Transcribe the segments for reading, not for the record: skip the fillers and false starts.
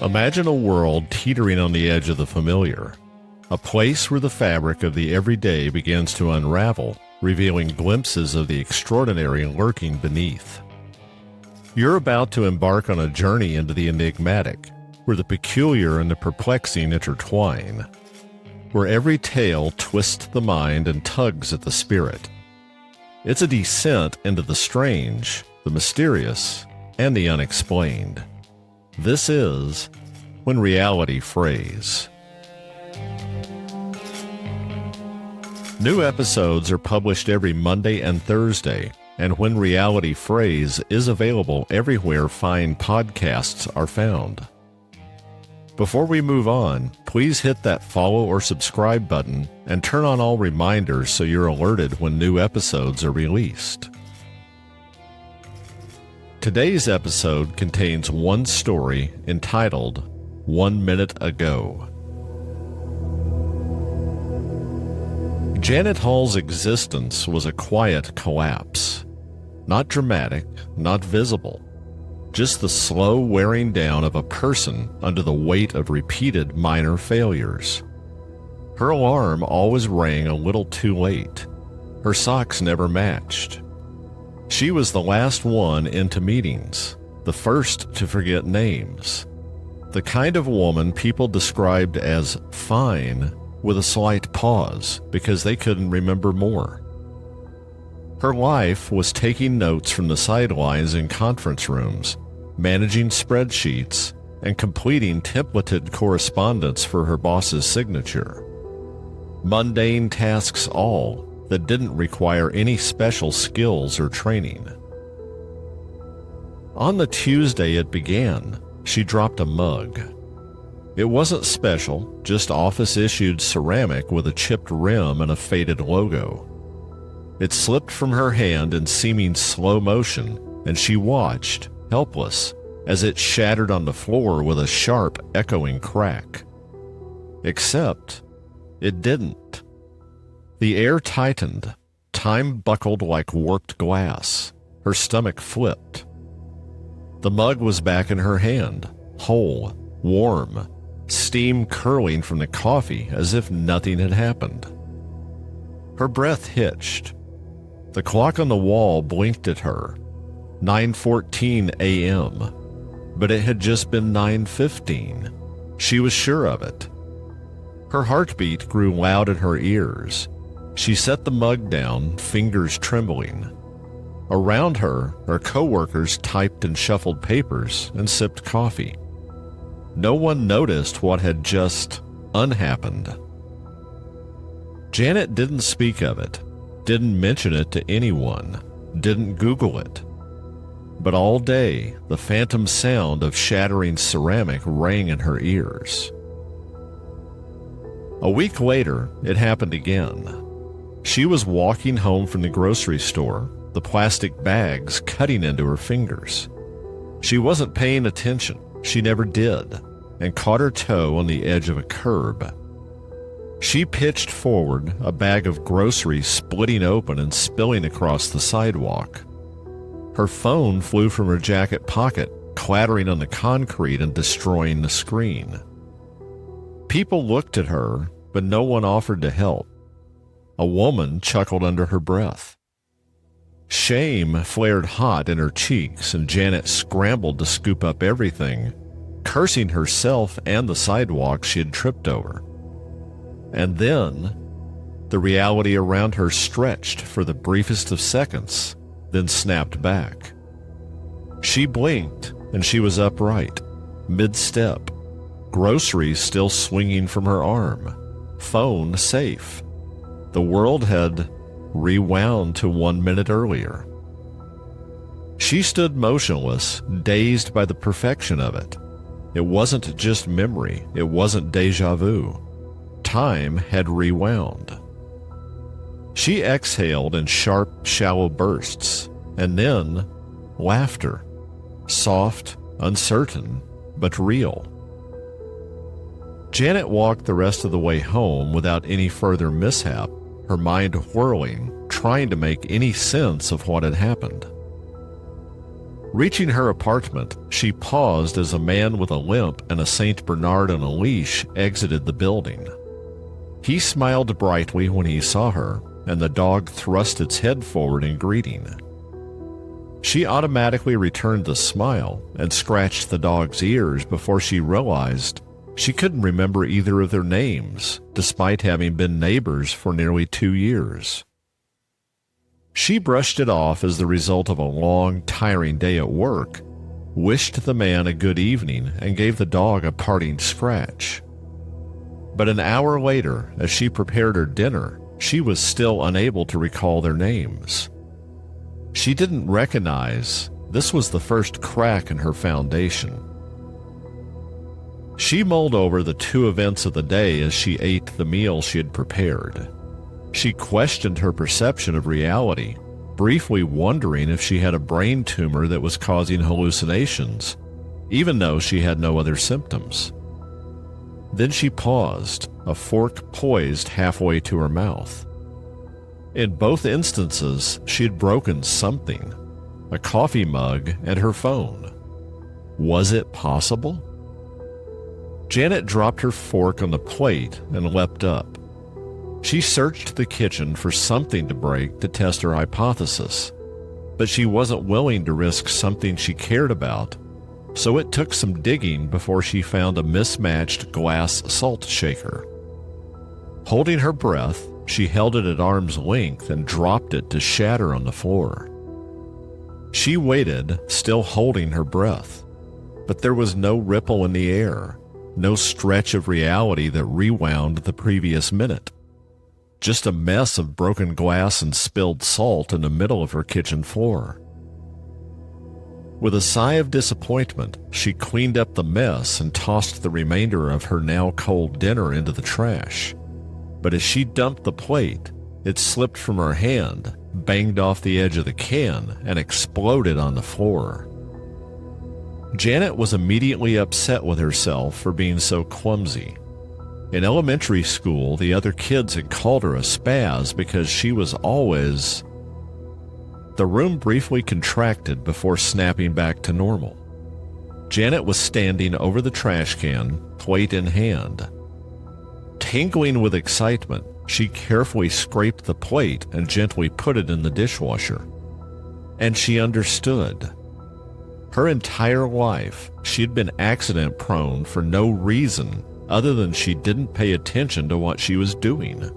Imagine a world teetering on the edge of the familiar, a place where the fabric of the everyday begins to unravel, revealing glimpses of the extraordinary lurking beneath. You're about to embark on a journey into the enigmatic, where the peculiar and the perplexing intertwine, where every tale twists the mind and tugs at the spirit. It's a descent into the strange, the mysterious, and the unexplained. This is When Reality Frays. New episodes are published every Monday and Thursday, and When Reality Frays is available everywhere fine podcasts are found. Before we move on, please hit that follow or subscribe button and turn on all reminders so you're alerted when new episodes are released. Today's episode contains one story entitled 1 Minute Ago. Janet Hall's existence was a quiet collapse. Not dramatic, not visible. Just the slow wearing down of a person under the weight of repeated minor failures. Her alarm always rang a little too late. Her socks never matched. She was the last one into meetings, the first to forget names. The kind of woman people described as fine with a slight pause because they couldn't remember more. Her life was taking notes from the sidelines in conference rooms, managing spreadsheets, and completing templated correspondence for her boss's signature. Mundane tasks all that didn't require any special skills or training. On the Tuesday it began, she dropped a mug. It wasn't special, just office-issued ceramic with a chipped rim and a faded logo. It slipped from her hand in seeming slow motion, and she watched, helpless, as it shattered on the floor with a sharp, echoing crack. Except, it didn't. The air tightened. Time buckled like warped glass. Her stomach flipped. The mug was back in her hand, whole, warm, steam curling from the coffee as if nothing had happened. Her breath hitched. The clock on the wall blinked at her. 9:14 a.m. But it had just been 9:15. She was sure of it. Her heartbeat grew loud in her ears. She set the mug down, fingers trembling. Around her coworkers typed and shuffled papers and sipped coffee. No one noticed what had just unhappened. Janet didn't speak of it, didn't mention it to anyone, didn't Google it. But all day, the phantom sound of shattering ceramic rang in her ears. A week later, it happened again. She was walking home from the grocery store, the plastic bags cutting into her fingers. She wasn't paying attention, she never did, and caught her toe on the edge of a curb. She pitched forward, a bag of groceries splitting open and spilling across the sidewalk. Her phone flew from her jacket pocket, clattering on the concrete and destroying the screen. People looked at her, but no one offered to help. A woman chuckled under her breath. Shame flared hot in her cheeks, and Janet scrambled to scoop up everything, cursing herself and the sidewalk she had tripped over. And then, the reality around her stretched for the briefest of seconds, then snapped back. She blinked, and she was upright, mid-step, groceries still swinging from her arm, phone safe. The world had rewound to 1 minute earlier. She stood motionless, dazed by the perfection of it. It wasn't just memory, it wasn't déjà vu. Time had rewound. She exhaled in sharp, shallow bursts, and then laughter. Soft, uncertain, but real. Janet walked the rest of the way home without any further mishap, her mind whirling, trying to make any sense of what had happened. Reaching her apartment, she paused as a man with a limp and a Saint Bernard on a leash exited the building. He smiled brightly when he saw her, and the dog thrust its head forward in greeting. She automatically returned the smile and scratched the dog's ears before she realized she couldn't remember either of their names, despite having been neighbors for nearly 2 years. She brushed it off as the result of a long, tiring day at work, wished the man a good evening, and gave the dog a parting scratch. But an hour later, as she prepared her dinner, she was still unable to recall their names. She didn't recognize this was the first crack in her foundation. She mulled over the 2 events of the day as she ate the meal she had prepared. She questioned her perception of reality, briefly wondering if she had a brain tumor that was causing hallucinations, even though she had no other symptoms. Then she paused, a fork poised halfway to her mouth. In both instances, she had broken something, a coffee mug and her phone. Was it possible? Janet dropped her fork on the plate and leapt up. She searched the kitchen for something to break to test her hypothesis, but she wasn't willing to risk something she cared about, so it took some digging before she found a mismatched glass salt shaker. Holding her breath, she held it at arm's length and dropped it to shatter on the floor. She waited, still holding her breath, but there was no ripple in the air, no stretch of reality that rewound the previous minute. Just a mess of broken glass and spilled salt in the middle of her kitchen floor. With a sigh of disappointment, she cleaned up the mess and tossed the remainder of her now cold dinner into the trash. But as she dumped the plate, it slipped from her hand, banged off the edge of the can, and exploded on the floor. Janet was immediately upset with herself for being so clumsy. In elementary school, the other kids had called her a spaz because she was always... The room briefly contracted before snapping back to normal. Janet was standing over the trash can, plate in hand. Tingling with excitement, she carefully scraped the plate and gently put it in the dishwasher. And she understood. Her entire life, she had been accident-prone for no reason other than she didn't pay attention to what she was doing.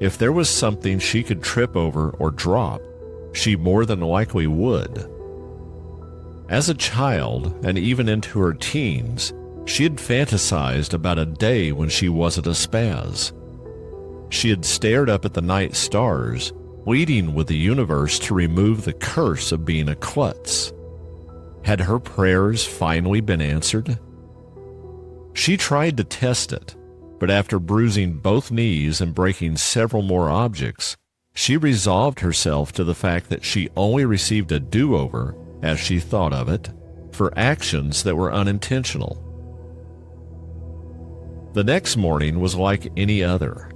If there was something she could trip over or drop, she more than likely would. As a child, and even into her teens, she had fantasized about a day when she wasn't a spaz. She had stared up at the night stars, pleading with the universe to remove the curse of being a klutz. Had her prayers finally been answered? She tried to test it, but after bruising both knees and breaking several more objects, she resolved herself to the fact that she only received a do-over, as she thought of it, for actions that were unintentional. The next morning was like any other.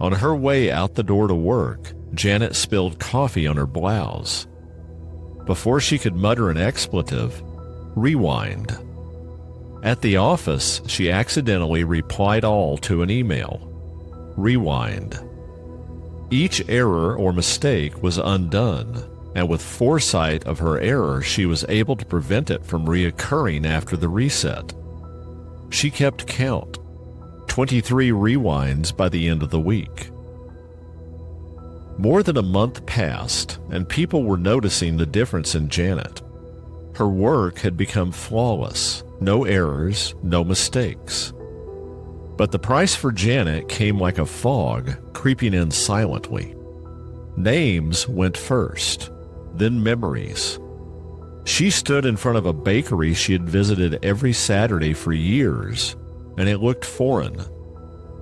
On her way out the door to work, Janet spilled coffee on her blouse. Before she could mutter an expletive, rewind. At the office, she accidentally replied all to an email. Rewind. Each error or mistake was undone, and with foresight of her error, she was able to prevent it from reoccurring after the reset. She kept count. 23 rewinds by the end of the week. More than a month passed, and people were noticing the difference in Janet. Her work had become flawless, no errors, no mistakes. But the price for Janet came like a fog, creeping in silently. Names went first, then memories. She stood in front of a bakery she had visited every Saturday for years, and it looked foreign.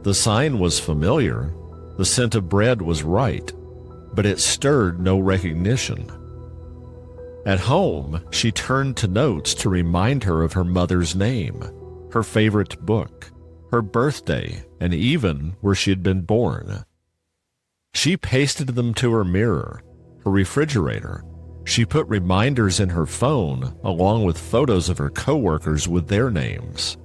The sign was familiar, the scent of bread was right, but it stirred no recognition. At home, she turned to notes to remind her of her mother's name, her favorite book, her birthday, and even where she had been born. She pasted them to her mirror, her refrigerator. She put reminders in her phone along with photos of her coworkers with their names.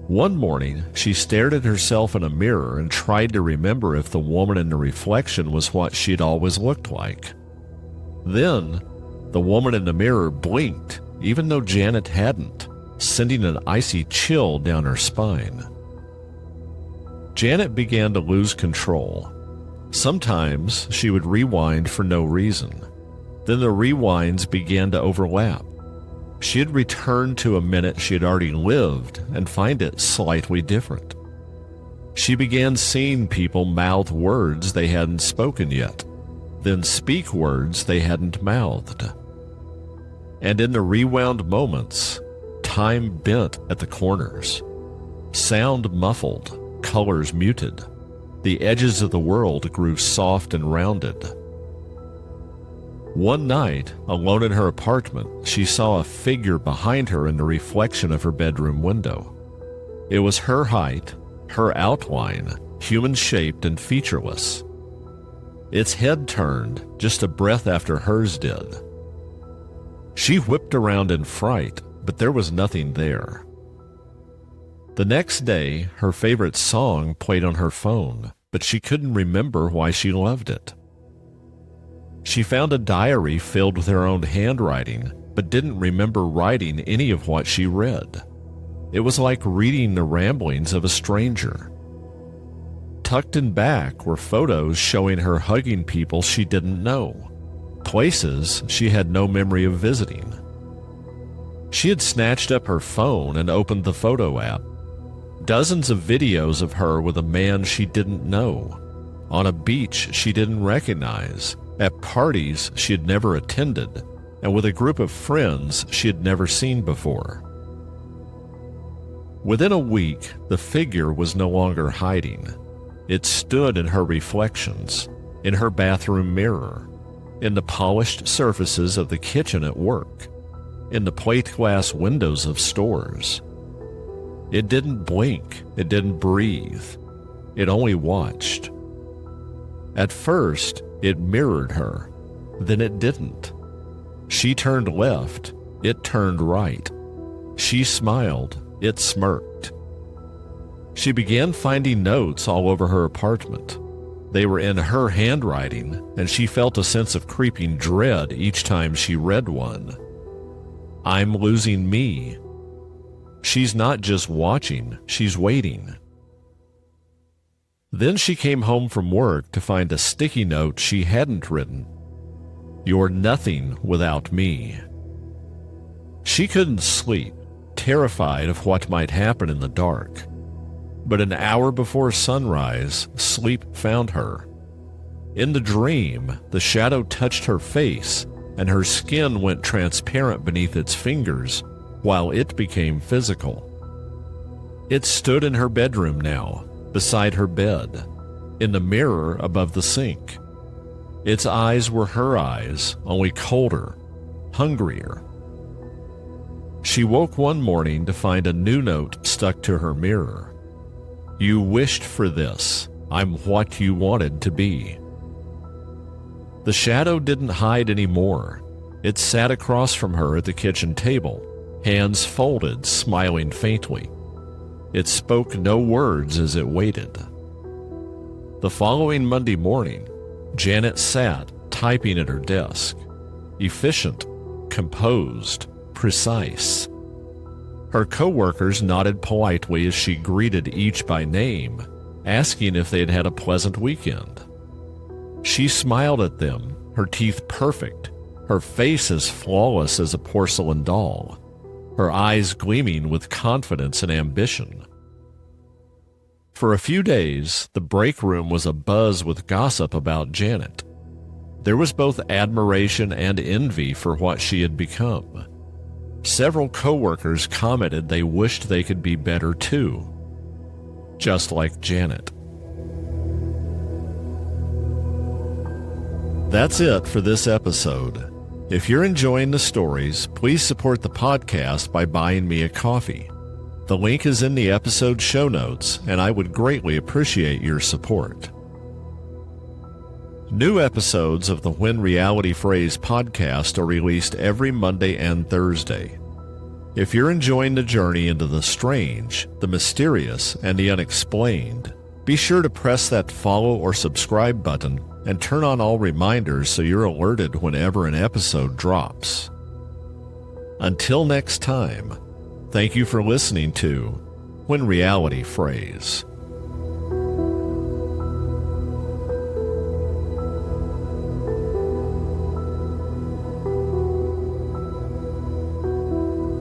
One morning, she stared at herself in a mirror and tried to remember if the woman in the reflection was what she'd always looked like. Then, the woman in the mirror blinked, even though Janet hadn't, sending an icy chill down her spine. Janet began to lose control. Sometimes she would rewind for no reason. Then the rewinds began to overlap. She'd return to a minute she had already lived and find it slightly different. She began seeing people mouth words they hadn't spoken yet, then speak words they hadn't mouthed. And in the rewound moments, time bent at the corners. Sound muffled, colors muted. The edges of the world grew soft and rounded. One night, alone in her apartment, she saw a figure behind her in the reflection of her bedroom window. It was her height, her outline, human-shaped and featureless. Its head turned just a breath after hers did. She whipped around in fright, but there was nothing there. The next day, her favorite song played on her phone, but she couldn't remember why she loved it. She found a diary filled with her own handwriting, but didn't remember writing any of what she read. It was like reading the ramblings of a stranger. Tucked in back were photos showing her hugging people she didn't know, places she had no memory of visiting. She had snatched up her phone and opened the photo app. Dozens of videos of her with a man she didn't know, on a beach she didn't recognize, at parties she had never attended, and with a group of friends she had never seen before. Within a week, the figure was no longer hiding. It stood in her reflections, in her bathroom mirror, in the polished surfaces of the kitchen at work, in the plate glass windows of stores. It didn't blink, it didn't breathe, it only watched. At first, it mirrored her, then it didn't. She turned left, it turned right. She smiled, it smirked. She began finding notes all over her apartment. They were in her handwriting, and she felt a sense of creeping dread each time she read one. I'm losing me. She's not just watching, she's waiting. Then she came home from work to find a sticky note she hadn't written. You're nothing without me. She couldn't sleep, terrified of what might happen in the dark. But an hour before sunrise, sleep found her. In the dream, the shadow touched her face, and her skin went transparent beneath its fingers, while it became physical. It stood in her bedroom now, beside her bed, in the mirror above the sink. Its eyes were her eyes, only colder, hungrier. She woke one morning to find a new note stuck to her mirror. You wished for this. I'm what you wanted to be. The shadow didn't hide anymore. It sat across from her at the kitchen table, hands folded, smiling faintly. It spoke no words as it waited. The following Monday morning, Janet sat typing at her desk, efficient, composed, precise. Her coworkers nodded politely as she greeted each by name, asking if they had had a pleasant weekend. She smiled at them, her teeth perfect, her face as flawless as a porcelain doll, her eyes gleaming with confidence and ambition. For a few days, the break room was abuzz with gossip about Janet. There was both admiration and envy for what she had become. Several coworkers commented they wished they could be better too, just like Janet. That's it for this episode. If you're enjoying the stories, please support the podcast by buying me a coffee. The link is in the episode show notes, and I would greatly appreciate your support. New episodes of the When Reality Frays podcast are released every Monday and Thursday. If you're enjoying the journey into the strange, the mysterious, and the unexplained, be sure to press that follow or subscribe button and turn on all reminders so you're alerted whenever an episode drops. Until next time, thank you for listening to When Reality Frays.